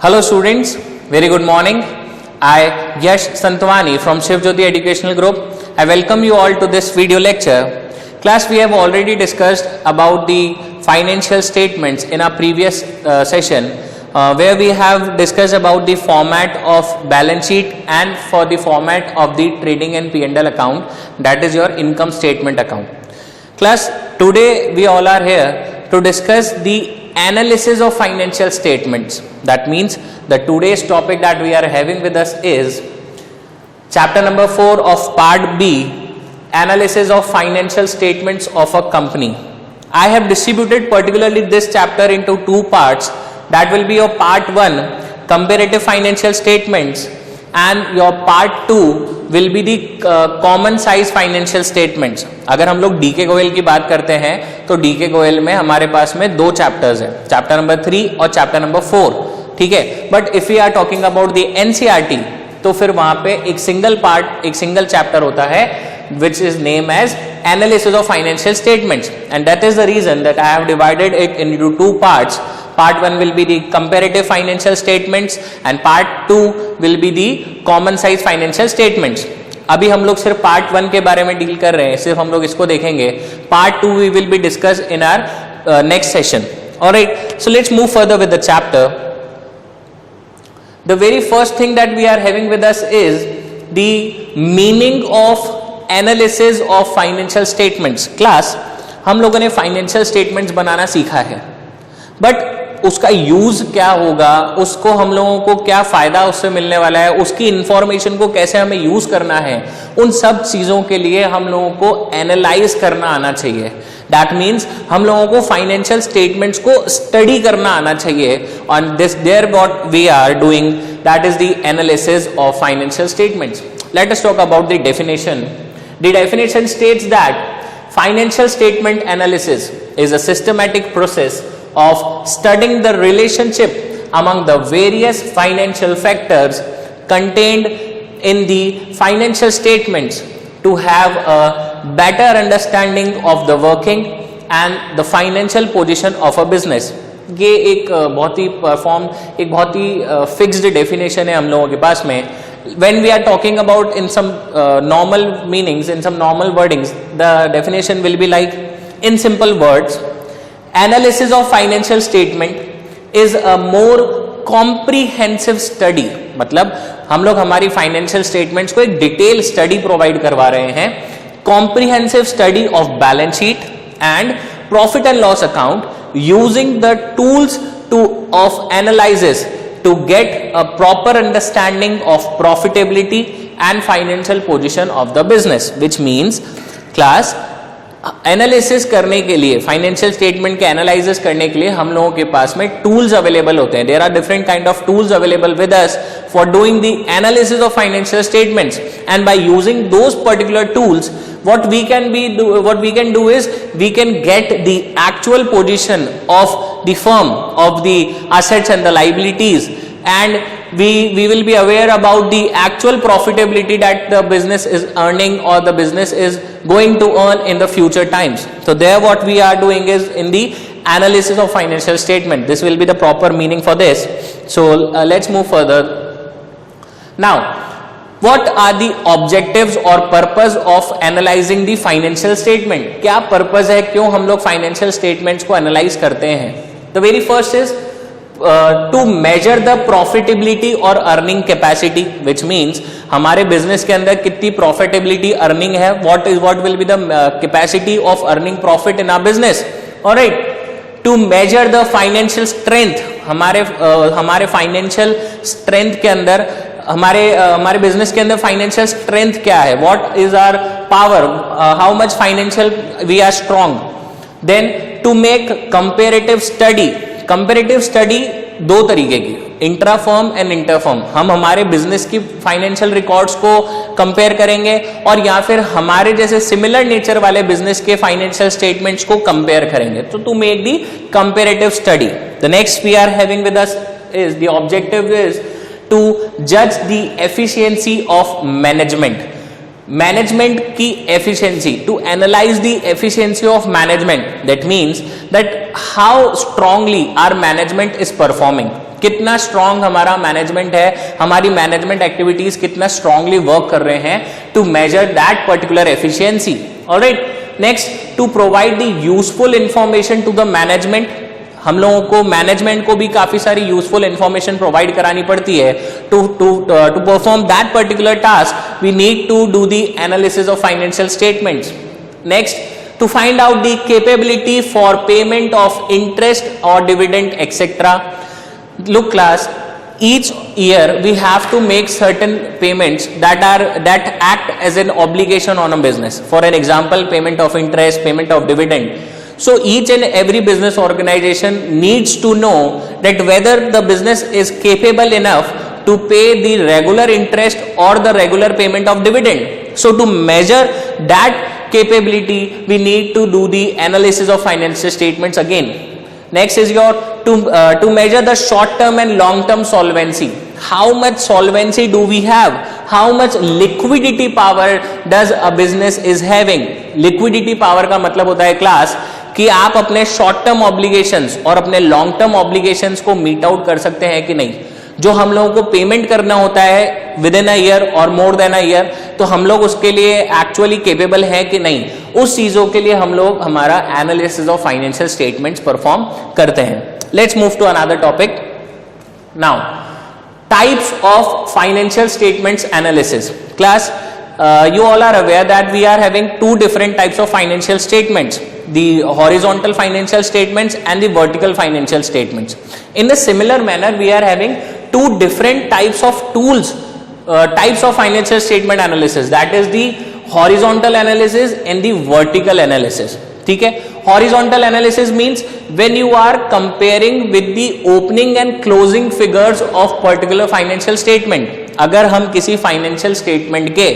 Hello students, very good morning. I, Yash Santwani from Shiv Jyoti Educational Group. I welcome you all to this video lecture. Class, we have already discussed about the financial statements in our previous session where we have discussed about the format of balance sheet and for the format of the trading and P&L account, that is your income statement account. Class, today we all are here to discuss the analysis of financial statements. That means the today's topic that we are having with us is chapter number 4 of part B, analysis of financial statements of a company. I have distributed particularly this chapter into two parts. That will be your part 1, comparative financial statements, and your part 2 will be the common size financial statements. अगर हम लोग DK Goyal की बात करते हैं तो DK Goyal में हमारे पास में दो चैप्टर्स हैं, चैप्टर नंबर 3 और चैप्टर नंबर 4, ठीक है. But if we are talking about the NCERT तो फिर वहां पे एक सिंगल पार्ट, एक सिंगल चैप्टर होता है which is named as analysis of financial statements, and that is the reason that I have divided it into two parts. Part 1 will be the comparative financial statements and part 2 will be the common size financial statements. अभी हम लोग सिर्फ part 1 के बारे में deal कर रहे हैं, सिर्फ हम लोग इसको देखेंगे. Part 2 we will be discussed in our next session. Alright, so let's move further with the chapter. The very first thing that we are having with us is the meaning of analysis of financial statements. Class, हम लोगों ने financial statements बनाना सीखा है, but उसका use क्या होगा, उसको हम लोगों को क्या फायदा उससे मिलने वाला है, उसकी इंफॉर्मेशन को कैसे हमें यूज करना है, उन सब चीजों के लिए हम लोगों को एनालाइज करना आना चाहिए. दैट मीन्स हम लोगों को फाइनेंशियल स्टेटमेंट्स को स्टडी करना आना चाहिए. On this there what we are doing, that is the analysis of financial statements. Let us talk about the definition. The definition states that financial statement analysis is a systematic process of studying the relationship among the various financial factors contained in the financial statements to have a better understanding of the working and the financial position of a business. ये एक बहुत ही fixed definition है हम लोगों के पास में. When we are talking about in some normal meanings, in some normal wordings, the definition will be like, in simple words, analysis of financial statement is a more comprehensive study. मतलब हम लोग हमारी financial statements को एक detailed study provide करवा रहे हैं. Comprehensive study of balance sheet and profit and loss account using the tools of analysis to get a proper understanding of profitability and financial position of the business. Which means, class, analysis करने के लिए, financial statement के analysis करने के लिए हम लोगों के पास में टूल्स अवेलेबल होते हैं. There are different kind of tools available with us for doing the analysis of financial statements, and by using those particular tools what we can do is we can get the actual position of the firm, of the assets and the liabilities, and we will be aware about the actual profitability that the business is earning or the business is going to earn in the future times. So there what we are doing is in the analysis of financial statement. This will be the proper meaning for this. So let's move further. Now, what are the objectives or purpose of analyzing the financial statement? क्या purpose है, क्यों हम लोग financial statements को analyze करते हैं? The very first is to measure the profitability or earning capacity, which means हमारे business के अंदर कितनी profitability earning है, what will be the capacity of earning profit in our business. Alright, to measure the financial strength, हमारे financial strength के अंदर हमारे business के अंदर फाइनेंशियल स्ट्रेंथ क्या है, what is our power, how much financial we are strong. Then to make comparative study. Comparative study दो तरीके की, intra firm and inter firm. हम हमारे बिजनेस की फाइनेंशियल रिकॉर्ड्स को कंपेयर करेंगे और या फिर हमारे जैसे सिमिलर नेचर वाले बिजनेस के फाइनेंशियल स्टेटमेंट्स को कंपेयर करेंगे. तो to make the comparative study. The next we are having with us is the objective is to judge the efficiency of management की efficiency, to analyze the efficiency of management. That means that how strongly our management is performing. कितना strong हमारा management है, हमारी management activities कितना strongly work कर रहे हैं to measure that particular efficiency. Alright, next, to provide the useful information to the management. हम लोगों को मैनेजमेंट को भी काफी सारी यूजफुल इंफॉर्मेशन प्रोवाइड करानी पड़ती है। To perform that particular task we need to do the analysis of financial statements. Next, to find out the capability for payment of interest or dividend etc. Look class, each year we have to make certain payments that act as an obligation on a business. For an example, payment of interest, payment of dividend. So each and every business organization needs to know that whether the business is capable enough to pay the regular interest or the regular payment of dividend. So to measure that capability we need to do the analysis of financial statements again. Next is your to measure the short term and long term solvency. How much solvency do we have? How much liquidity power does a business is having? Liquidity power का मतलब होता है class कि आप अपने short term obligations और अपने long term obligations को मीट आउट कर सकते हैं कि नहीं। जो हम लोगों को पेमेंट करना होता है विद इन अ ईयर और मोर देन अ ईयर, तो हम लोग उसके लिए एक्चुअली केपेबल हैं कि नहीं, उस चीजों के लिए हम लोग हमारा analysis of financial statements perform करते हैं। Let's move to another topic now, types of financial statements analysis. Class, you all are aware that we are having two different types of financial statements, the horizontal financial statements and the vertical financial statements. In a similar manner, we are having two different types of tools, types of financial statement analysis, that is the horizontal analysis and the vertical analysis. ठीक है, horizontal analysis means when you are comparing with the opening and closing figures of particular financial statement. अगर हम किसी financial statement के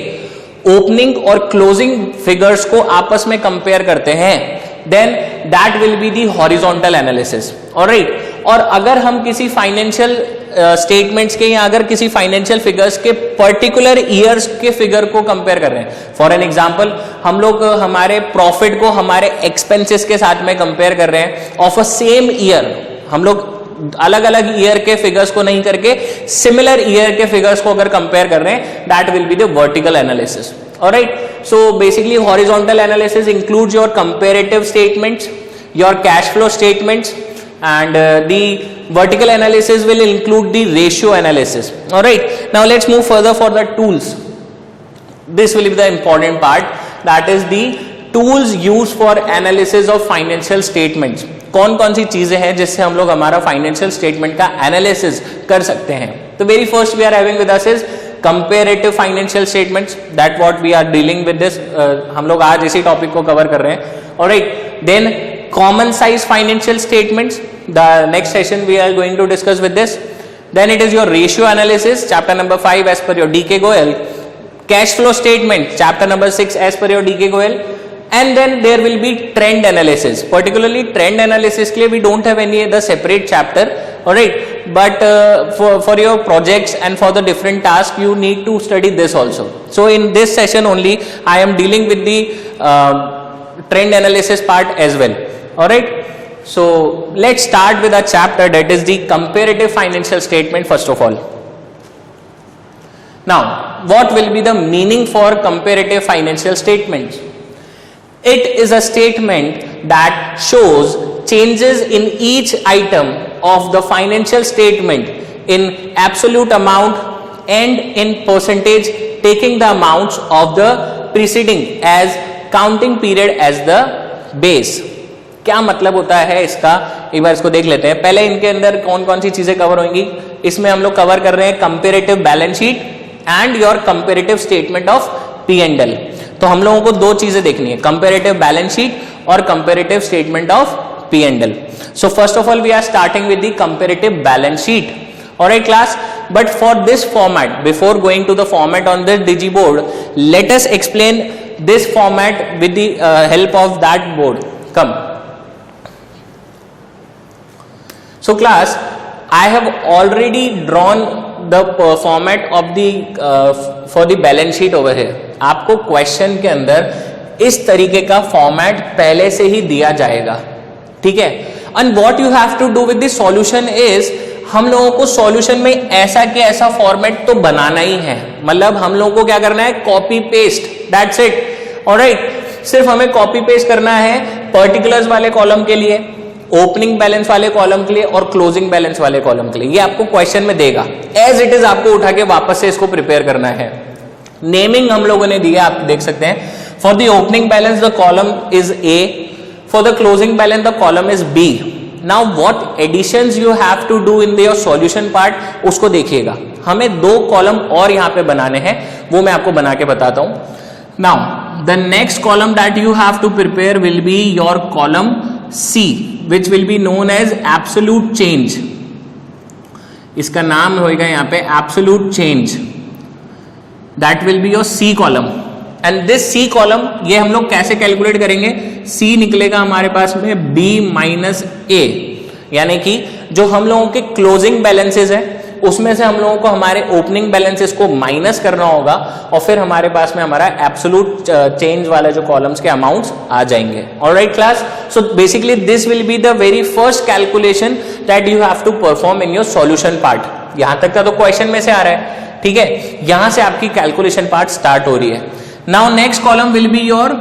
opening और closing figures को आपस में कंपेयर करते हैं, then that will be the horizontal analysis. Alright, और अगर हम किसी फाइनेंशियल स्टेटमेंट्स के या अगर किसी फाइनेंशियल फिगर्स के पर्टिकुलर ईयर्स के फिगर को कंपेयर कर रहे हैं, फॉर एन एग्जांपल हम लोग हमारे प्रॉफिट को हमारे एक्सपेंसेस के साथ में कंपेयर कर रहे हैं ऑफ अ सेम ईयर, हम लोग अलग अलग ईयर के फिगर्स को नहीं करके सिमिलर ईयर के फिगर्स को अगर कंपेयर कर रहे हैं, that will be the vertical analysis. Alright, so basically horizontal analysis includes your comparative statements, your cash flow statements, and the vertical analysis will include the ratio analysis. All right, now let's move further for the tools. This will be the important part, that is the tools used for analysis of financial statements. कौन कौन सी चीजें हैं जिससे हम लोग हमारा financial statement का analysis कर सकते हैं। तो very first we are having with us is comparative financial statements, that what we are dealing with this, हम लोग आज इसी टॉपिक को कवर कर रहे हैं। Alright, then common size financial statements, the next session we are going to discuss with this. Then it is your ratio analysis, chapter number 5 as per your DK Goel. Cash flow statement, chapter number 6 as per your DK Goel. And then there will be trend analysis, particularly trend analysis के लिए we don't have any other separate chapter, alright, but for your projects and for the different tasks you need to study this also. So in this session only I am dealing with the trend analysis part as well. Alright, so let's start with a chapter that is the comparative financial statement first of all. Now, what will be the meaning for comparative financial statements? It is a statement that shows changes in each item of the financial statement in absolute amount and in percentage, taking the amounts of the preceding as counting period as the base. क्या मतलब होता है इसका, एक बार इसको देख लेते हैं। पहले इनके अंदर कौन कौन सी चीजें कवर होंगी, इसमें हम लोग कवर कर रहे हैं comparative balance sheet and your comparative statement of P and L. तो हम लोगों को दो चीजें देखनी है, कंपैरेटिव बैलेंस शीट और comparative statement of P and L. So first of all we are starting with the comparative balance sheet. Alright class, but for this format, before going to the format on this digiboard, let us explain this format with the help of that board. Come. So class, I have already drawn the format of the for the balance sheet over here. आपको question के अंदर इस तरीके का format पहले से ही दिया जाएगा, ठीक है। And what you have to do with the solution is हम लोगों को सॉल्यूशन में ऐसा कि ऐसा फॉर्मेट तो बनाना ही है, मतलब हम लोगों को क्या करना है, copy paste, that's it. Alright, सिर्फ हमें कॉपी पेस्ट करना है पर्टिकुलर्स वाले कॉलम के लिए, ओपनिंग बैलेंस वाले कॉलम के लिए और क्लोजिंग बैलेंस वाले कॉलम के लिए। ये आपको क्वेश्चन में देगा, एज इट इज आपको उठा के वापस से इसको प्रिपेयर करना है। नेमिंग हम लोगों ने दिया, आप देख सकते हैं, for the opening balance the column is A, for the closing balance the column is B. Now what additions you have to do in your solution part, उसको देखिएगा। हमें 2 कॉलम और यहां पे बनाने हैं, वो मैं आपको बना के बताता हूं। Now the next column that you have to prepare will be your column C, which will be known as absolute change. इसका नाम होगा यहाँ पे absolute change. That will be your C column. And this C column ये हम लोग कैसे calculate करेंगे, C निकलेगा हमारे पास में B माइनस A, यानी कि जो हम लोगों के क्लोजिंग बैलेंसेस है उसमें से हम लोगों को हमारे ओपनिंग बैलेंसेस को माइनस करना होगा और फिर हमारे पास में हमारा एब्सोल्यूट चेंज वाले जो कॉलम्स के अमाउंट्स आ जाएंगे। Alright class, so basically this will be the very first calculation that you have to perform in your solution part. यहां तक का तो क्वेश्चन में से आ रहा है, ठीक है, यहां से आपकी कैलकुलेशन पार्ट स्टार्ट हो रही है। Now next column will be your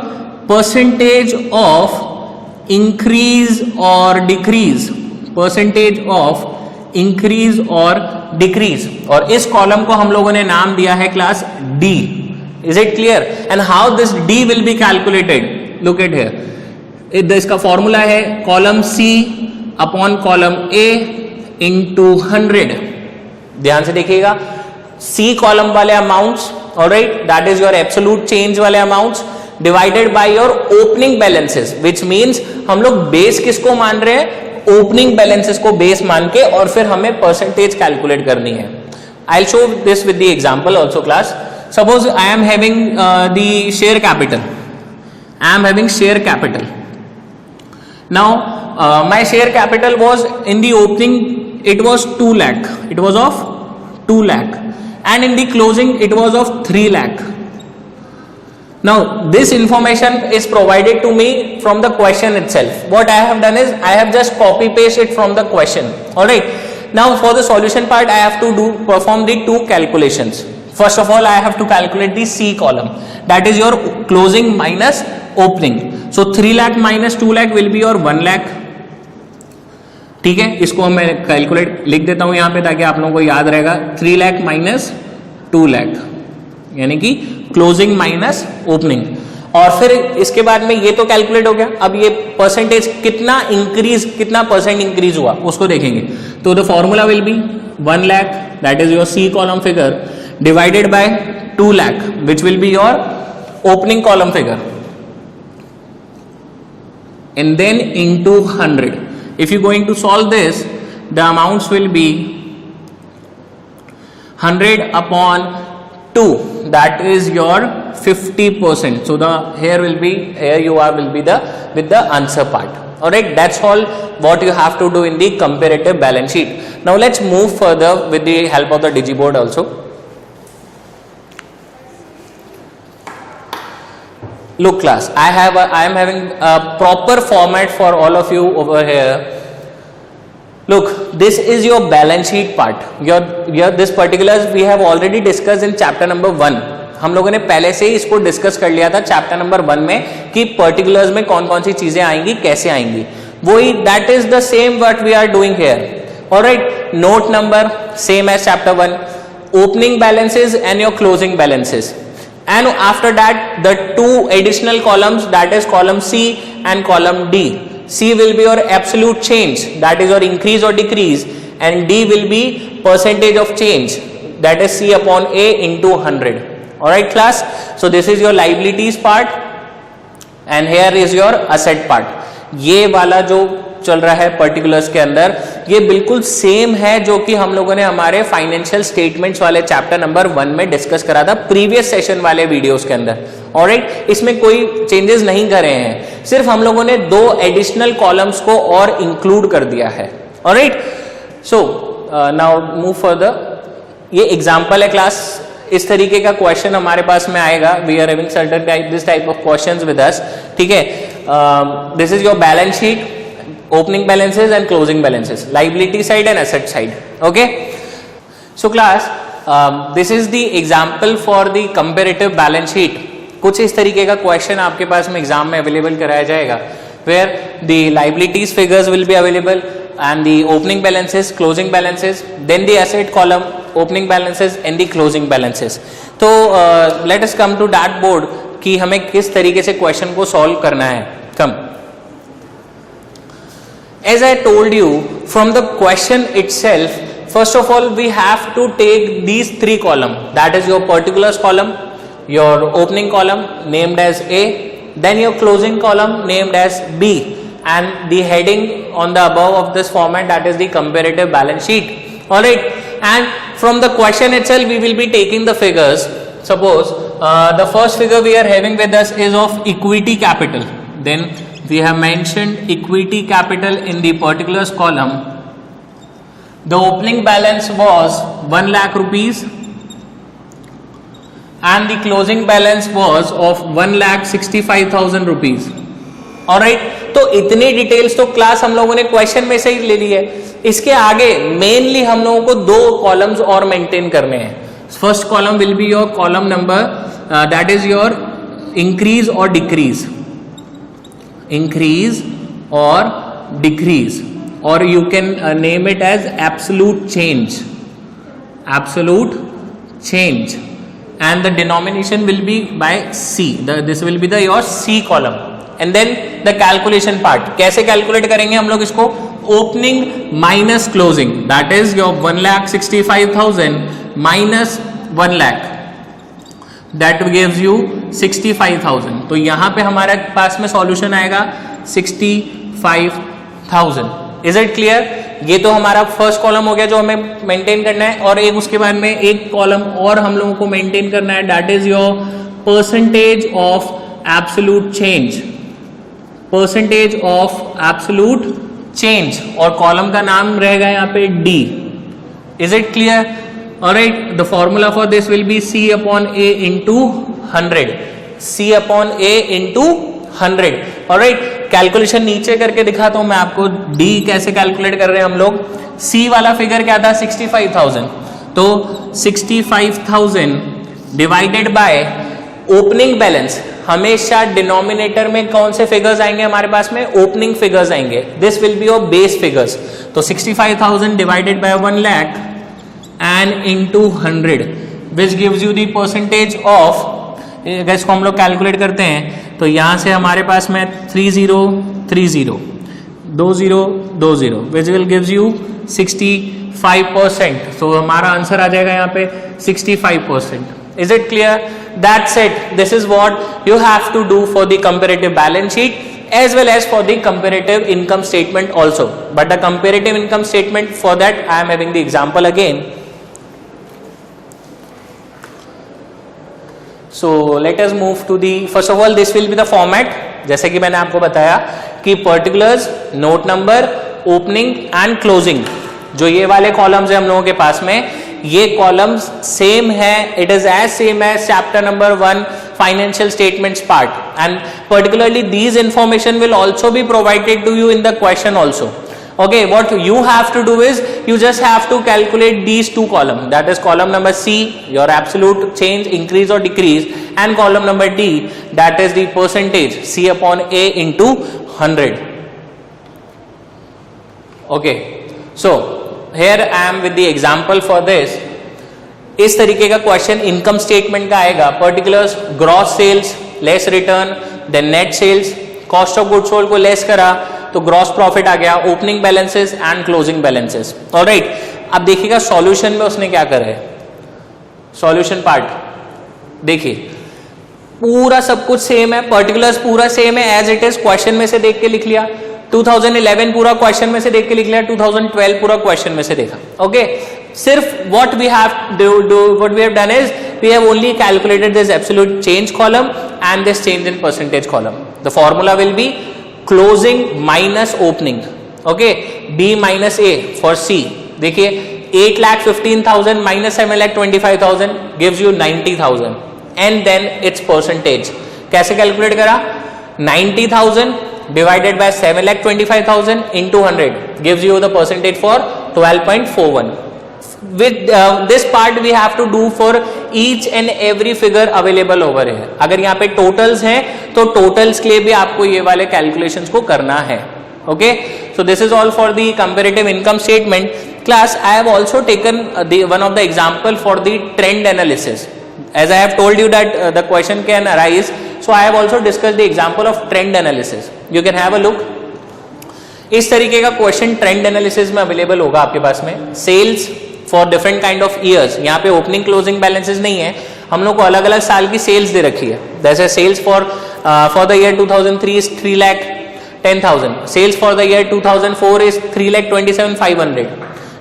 percentage of increase और डिक्रीज, परसेंटेज ऑफ इंक्रीज और डिक्रीज, और इस कॉलम को हम लोगों ने नाम दिया है class D. Is it clear? And how this D will be calculated, look at here, इसका फॉर्मूला है column C upon column A into 100। ध्यान से देखिएगा, सी कॉलम वाले amounts, alright, that is your absolute change वाले amounts, divided by your opening balances, which means हम लोग base किसको मान रहे हैं, ओपनिंग बैलेंसेस को बेस मान के, और फिर हमें परसेंटेज कैलकुलेट करनी है। I will show this with the example also class. Suppose I am having the share capital, I am having share capital. Now my share capital was in the opening, it was 2 lakh, it was of 2 lakh, and in the closing it was of 3 lakh. Now this information is provided to me from the question itself. What I have done is I have just copy paste it from the question. All right. Now for the solution part I have to perform the 2 calculations. First of all I have to calculate the C column, that is your closing minus opening. So 3 lakh minus 2 lakh will be your 1 lakh. ठीक है, इसको मैं calculate लिख देता हूं यहां पे ताकि आप लोगों को याद रहेगा। 3 लाख माइनस 2 लाख, यानी कि क्लोजिंग माइनस ओपनिंग। और फिर इसके बाद में ये तो कैलकुलेट हो गया, अब ये परसेंटेज कितना इंक्रीज, कितना परसेंट इंक्रीज हुआ उसको देखेंगे। तो the formula will be 1 lakh, that is your C column figure, divided by 2 lakh which will be your opening column figure, and then into 100. If you going to solve this, the amounts will be 100 upon 2, that is your 50%. So the here you are will be the with the answer part. Alright, that's all what you have to do in the comparative balance sheet. Now let's move further with the help of the Digiboard also. Look class, I am having a proper format for all of you over here. Look, this is your balance sheet part. This particulars we have already discussed in chapter number 1. हम लोगों ने पहले से ही इसको discuss कर लिया था chapter number 1 में कि पर्टिकुलर्स में कौन कौन सी चीजें आएंगी, कैसे आएंगी, वही that is the same what we are doing here. Alright, note number same as chapter 1, opening balances and your closing balances. And after that the 2 additional columns, that is column C and column D. C will be your absolute change, that is your increase or decrease, and D will be percentage of change, that is C upon A into 100. Alright class, so this is your liabilities part and here is your asset part. ये वाला जो चल रहा है particulars के अंदर, ये बिल्कुल सेम है जो कि हम लोगों ने हमारे फाइनेंशियल स्टेटमेंट्स वाले चैप्टर नंबर 1 में डिस्कस करा था प्रीवियस सेशन वाले वीडियोस के अंदर. ऑलराइट, इसमें कोई चेंजेस नहीं करे हैं, सिर्फ हम लोगों ने 2 एडिशनल कॉलम्स को और इंक्लूड कर दिया है. Alright, so now move further. ये एग्जांपल है क्लास, इस तरीके का क्वेश्चन हमारे पास में आएगा. We are having certain type this type of questions with us. ठीक है, this is your balance sheet. opening balances and closing balances, liability side and asset side. Okay, so class, this is the example for the comparative balance sheet. कुछ इस तरीके का question आपके पास में exam में अवेलेबल कराया जाएगा, where the liabilities figures will be available and the opening balances, closing balances, then the asset column, opening balances and the closing balances. तो let us come to that board कि हमें किस तरीके से question को solve करना है. Come. As I told you, from the question itself, first of all we have to take these three columns, that is your particulars column, your opening column named as A, then your closing column named as B, and the heading on the above of this format, that is the comparative balance sheet. Alright, and from the question itself we will be taking the figures. Suppose the first figure we are having with us is of equity capital, then we have mentioned equity capital in the particulars column. The opening balance was 1 lakh rupees and the closing balance was of 1,65,000 rupees. Alright, तो इतनी details तो class हम लोगों ने question में से ही ले ली है. इसके आगे मेनली हम लोगों को दो कॉलम्स और मेंटेन करने हैं. First column will be your column number, that is your increase और decrease, increase or decrease, or you can name it as absolute change, and the denomination will be by C. This will be the your C column, and then the calculation part. कैसे calculate करेंगे हम लोग इसको? Opening minus closing, that is your 1,65,000 minus 1 lakh, that gives you 65,000. तो यहाँ पे हमारे पास में सॉल्यूशन आएगा 65,000. Is it clear? ये तो हमारा फर्स्ट कॉलम हो गया जो हमें मेंटेन करना है, और एक उसके बाद में एक कॉलम और हम लोगों को मेंटेन करना है, that is your percentage of absolute change, percentage of absolute change, और कॉलम का नाम रहेगा यहाँ पे D. Is it clear? Alright, the formula for this will be C upon A into 100. C upon A into 100. Alright, calculation नीचे करके दिखाता हूं मैं आपको. D कैसे कैलकुलेट कर रहे हैं हम लोग? C वाला फिगर क्या था? 65,000. तो 65,000 डिवाइडेड बाय ओपनिंग बैलेंस. हमेशा डिनोमिनेटर में कौन से फिगर्स आएंगे हमारे पास में? ओपनिंग फिगर्स आएंगे. This will be your base figures. तो 65,000 divided by 1 lakh and into 100, which gives you the percentage of, इसको हम लोग कैलकुलेट करते हैं तो यहां से हमारे पास में 3030 2020, which will gives you 65%. so हमारा आंसर आ जाएगा यहाँ पे 65%. Is it clear? That's it. This is what you have to do for the comparative balance sheet as well as for the comparative income statement also. But the comparative income statement, for that I am having the example again. So let us move to the, first of all this will be the format, जैसे कि मैंने आपको बताया कि particulars, note number, opening and closing, जो ये वाले columns हैं हम लोगों के पास में, ये कॉलम्स सेम है, it is as same as chapter number 1 financial statements part, and particularly these information will also be provided to you in the question also. Okay, what you have to do is you just have to calculate these two columns, that is column number C, your absolute change, increase or decrease, and column number D, that is the percentage, C upon A into 100. Okay, so here I am with the example for this. इस तरीके का question income statement का आएगा. Particulars, gross sales less return, then net sales, cost of goods sold को less करा तो gross profit आ गया, opening balances and closing balances. Alright, अब देखिएगा सॉल्यूशन में उसने क्या करा है. सॉल्यूशन पार्ट देखिए, पूरा सब कुछ सेम है, पर्टिकुलर्स पूरा सेम है एज इट इज, क्वेश्चन में से देख के लिख लिया. 2011 पूरा क्वेश्चन में से देख के लिख लिया, 2012 पूरा क्वेश्चन में से देखा. ओके, सिर्फ what we have done is we have only calculated this absolute change column and this change in percentage column. The formula will be closing minus opening. Okay, B minus A for C. देखिए 8,15,000 minus 7,25,000 gives you 90,000 and then its percentage. कैसे calculate करा? 90,000 divided by 7,25,000 into 100 gives you the percentage for 12.41. With this part we have to do for each and every figure available over here. अगर यहाँ पे totals हैं तो totals के लिए भी आपको ये वाले calculations को करना है. Okay, so this is all for the comparative income statement. Class, I have also taken one of the example for the trend analysis. As I have told you that the question can arise, so I have also discussed the example of trend analysis. You can have a look. इस तरीके का क्वेश्चन trend analysis में available होगा आपके पास में. Sales for different kind of years, यहाँ पे ओपनिंग क्लोजिंग बैलेंसेस नहीं है, हम लोग को अलग अलग साल की सेल्स दे रखी है. जैसे sales for the year 2003 is 3,10,000, sales for the year 2004 is 3,27,500,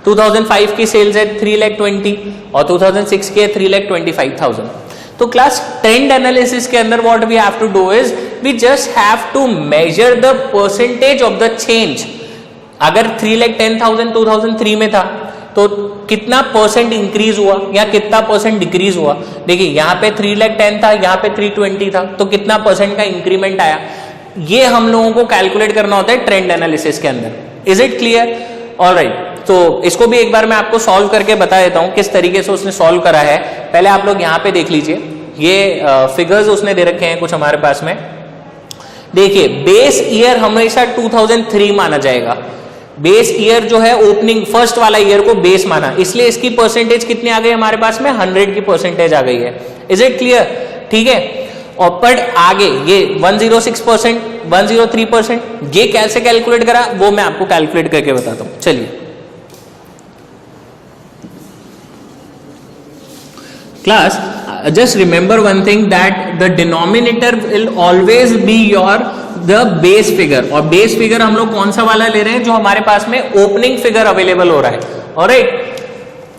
2005 की सेल्स है 3,20,000 और 2006 की है 3,25,000. तो क्लास ट्रेंड एनालिसिस के अंदर what we have to do is we just have to measure the percentage of the change. अगर 3,10,000 2003 में था तो कितना परसेंट इंक्रीज हुआ या कितना परसेंट डिक्रीज हुआ. देखिए यहाँ पे 3,10,000 था, यहाँ पे 320 था, तो कितना परसेंट का इंक्रीमेंट आया, ये हम लोगों को कैलकुलेट करना होता है ट्रेंड एनालिसिस के अंदर. Is it clear? ऑलराइट, तो इसको भी एक बार मैं आपको सॉल्व करके बता देता हूं किस तरीके से उसने सॉल्व करा है. पहले आप लोग यहाँ पे देख लीजिए, ये फिगर्स उसने दे रखे हैं कुछ हमारे पास में. देखिए बेस ईयर हमेशा 2003 माना जाएगा. बेस ईयर जो है ओपनिंग फर्स्ट वाला ईयर को बेस माना, इसलिए इसकी परसेंटेज कितनी आ गई हमारे पास में 100 की परसेंटेज आ गई है. Is it clear? ठीक है. और पर आगे ये 106%, 103%, ये कैसे कैलकुलेट करा वो मैं आपको कैलकुलेट करके बताता हूं. चलिए class, just remember one thing that the denominator will always be your the base figure. और base figure हम लोग कौन सा वाला ले रहे हैं जो हमारे पास में ओपनिंग फिगर अवेलेबल हो रहा है. ऑलराइट,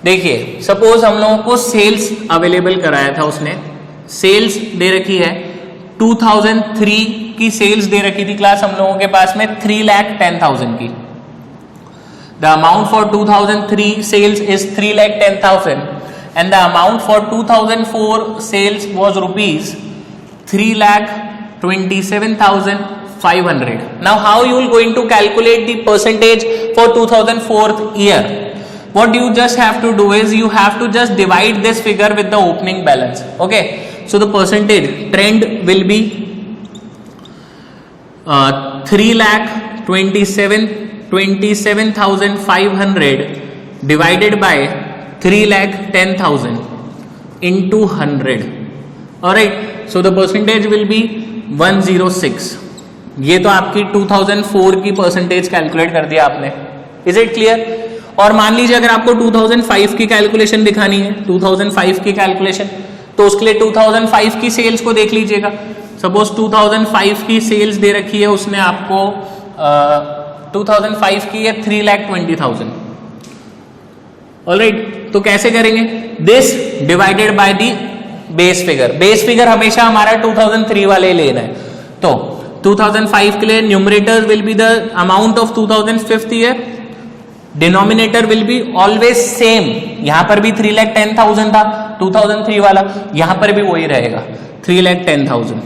देखिए सपोज हम लोगों को सेल्स अवेलेबल कराया था, उसने सेल्स दे रखी है 2003 की सेल्स दे रखी थी क्लास हम लोगों के पास में 3,10,000 की. The amount for 2003 sales is 3,10,000 and the amount for 2004 sales was rupees 3,27,500. Now how you will going to calculate the percentage for 2004 year? What you just have to do is you have to just divide this figure with the opening balance. Okay, so the percentage trend will be 3,27,500 divided by 3,10,000 into 100. Alright, so the percentage will be 106. ये तो आपकी 2004 की percentage calculate कर दिया आपने. Is it clear? और मान लीजिए अगर आपको 2005 की कैलकुलेशन दिखानी है, 2005 की कैलकुलेशन, तो उसके लिए 2005 की सेल्स को देख लीजिएगा. सपोज 2005 की सेल्स दे रखी है उसने आपको 2005 की है 3,20,000. ऑलराइट, तो कैसे करेंगे? This divided by the base figure. Base figure हमेशा हमारा 2003 वाले लेना है. तो 2005 के लिए numerator will be the amount of 2005 year, denominator will be always same. यहां पर भी 3,10,000 था 2003 वाला, यहां पर भी वही रहेगा 3,10,000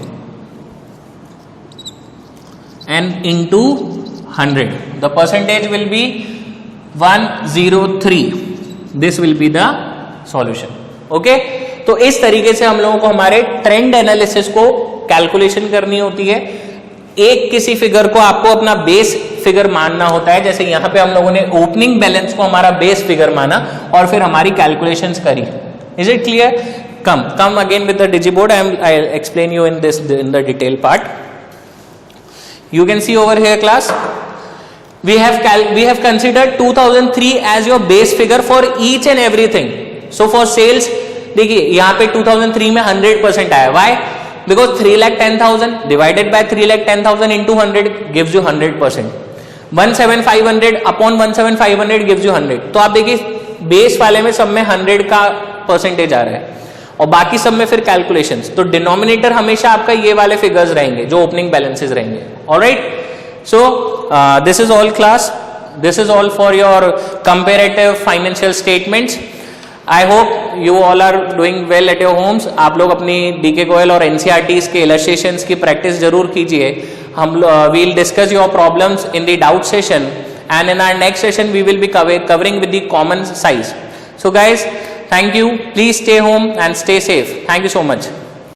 and into 100. The percentage will be 103. This will be the solution. Okay, तो इस तरीके से हम लोगों को हमारे ट्रेंड एनालिसिस को कैलकुलेशन करनी होती है. एक किसी फिगर को आपको अपना बेस फिगर मानना होता है. जैसे यहां पे हम लोगों ने ओपनिंग बैलेंस को हमारा बेस फिगर माना और फिर हमारी कैलकुलेशंस करी. Is it clear? Come again with the digiboard. I explain you in this in the detail part. You can see over here class, we have considered 2003 as your base figure for each and everything. So for sales, देखिए यहाँ पे 2003 में 100% आया. Why? Because 3,10,000 divided by 3,10,000 into 100 gives you 100%. 17,500 upon 17,500 gives you 100. तो आप देखिए base वाले में सब में 100 का परसेंटेज आ रहा है और बाकी सब में फिर कैलकुलेशंस. तो डिनोमिनेटर हमेशा आपका ये वाले फिगर्स रहेंगे जो ओपनिंग बैलेंसेस रहेंगे. Alright, so this is all class. This is all for your comparative financial statements. I hope you all are doing well at your homes. आप लोग अपनी DK गोयल और NCERTs के illustrations की प्रैक्टिस जरूर कीजिए. हम we'll discuss your problems in the doubt session, and in our next session we will be covering with the common size. So guys, thank you. Please stay home and stay safe. Thank you so much.